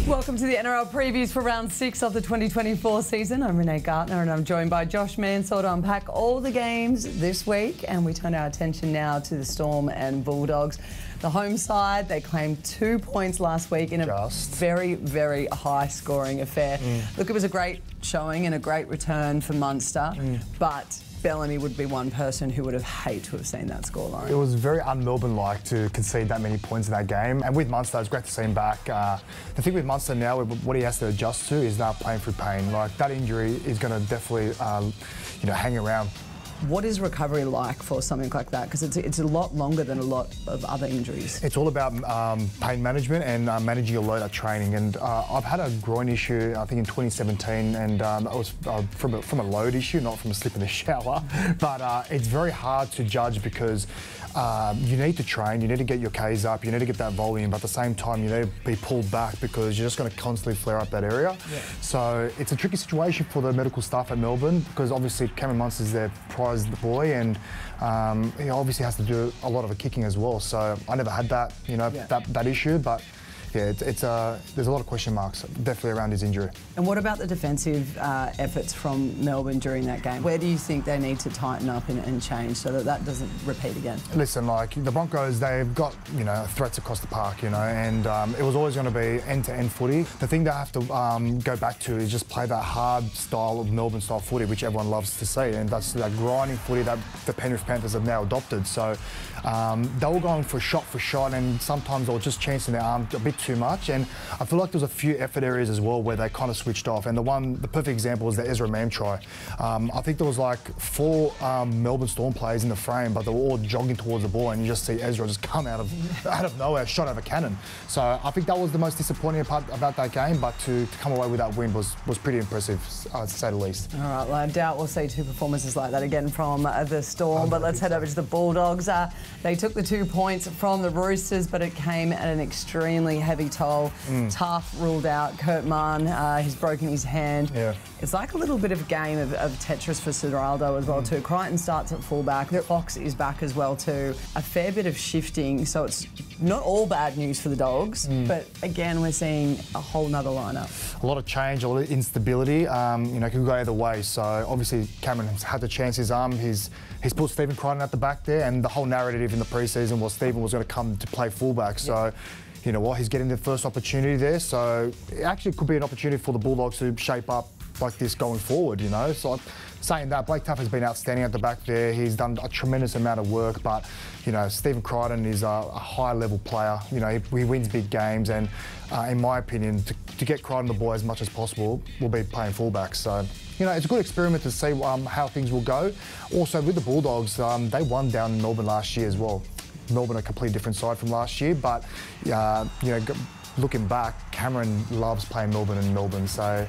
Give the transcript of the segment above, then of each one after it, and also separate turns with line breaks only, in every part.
Welcome to the NRL previews for round 6 of the 2024 season. I'm Renee Gartner and I'm joined by Josh Mansour to unpack all the games this week, and we turn our attention now to the Storm and Bulldogs. The home side, they claimed 2 points last week in a very, very high scoring affair. Look, it was a great showing and a great return for Munster, but Bellamy would be one person who would have hated to have seen that scoreline.
It was very un-Melbourne-like to concede that many points in that game. And with Munster, it's great to see him back. The thing with Munster now, what he has to adjust to is now playing through pain. Like, that injury is going to definitely, hang around.
What is recovery like for something like that? Because it's a lot longer than a lot of other injuries.
It's all about pain management and managing your load at training. And I've had a groin issue, I think in 2017, and it was from a load issue, not from a slip in the shower. But it's very hard to judge because you need to train, you need to get your Ks up, you need to get that volume, but at the same time you need to be pulled back because you're just going to constantly flare up that area. Yeah. So it's a tricky situation for the medical staff at Melbourne because obviously Cameron Munster's their prized boy, and he obviously has to do a lot of the kicking as well. So I never had that, that issue, but yeah, there's a lot of question marks definitely around his injury.
And what about the defensive efforts from Melbourne during that game? Where do you think they need to tighten up and change so that that doesn't repeat again?
Listen, like the Broncos, they've got threats across the park, and it was always going to be end-to-end footy. The thing they have to go back to is just play that hard style of Melbourne-style footy, which everyone loves to see, and that's that grinding footy that the Penrith Panthers have now adopted. So they were going for shot, and sometimes they were just chancing their arm a bit too much, and I feel like there was a few effort areas as well where they kind of switched off, and the perfect example was the Ezra Mam try. I think there was like 4 Melbourne Storm players in the frame, but they were all jogging towards the ball, and you just see Ezra just come out of nowhere, shot out of a cannon. So I think that was the most disappointing part about that game, but to come away with that win was pretty impressive, to say the least. All
right, well, I doubt we'll see 2 performances like that again from the Storm, but let's head over to the Bulldogs. They took the 2 points from the Roosters, but it came at an extremely heavy toll. Tough ruled out. Kurt Mann, he's broken his hand. Yeah. It's like a little bit of a game of Tetris for Ciraldo as well too. Crichton starts at fullback. Fox is back as well too. A fair bit of shifting, so it's not all bad news for the Dogs, but again we're seeing a whole nother lineup.
A lot of change, a lot of instability. Can go either way. So obviously Cameron's had to chance his arm. He's put Stephen Crichton at the back there, and the whole narrative in the pre-season was Stephen was going to come to play fullback. So. You know what, he's getting the first opportunity there, so it actually could be an opportunity for the Bulldogs to shape up like this going forward, So saying that, Blake Taaffe has been outstanding at the back there. He's done a tremendous amount of work, but, Stephen Crichton is a high-level player. He wins big games, and in my opinion, to get Crichton the ball as much as possible, will be playing fullback. So, it's a good experiment to see how things will go. Also, with the Bulldogs, they won down in Melbourne last year as well. Melbourne a completely different side from last year, but looking back, Cameron loves playing Melbourne and Melbourne. So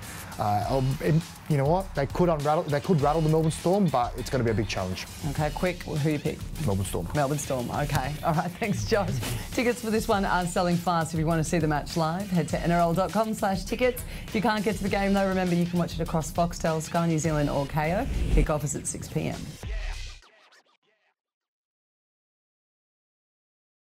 you know what? They could rattle the Melbourne Storm, but it's going to be a big challenge.
Okay, quick. Who you pick?
Melbourne Storm.
Melbourne Storm. Okay. All right. Thanks, Josh. Tickets for this one are selling fast. If you want to see the match live, head to nrl.com/tickets. If you can't get to the game, though, remember you can watch it across Foxtel, Sky New Zealand, or Kayo. Kick-off is at 6 p.m.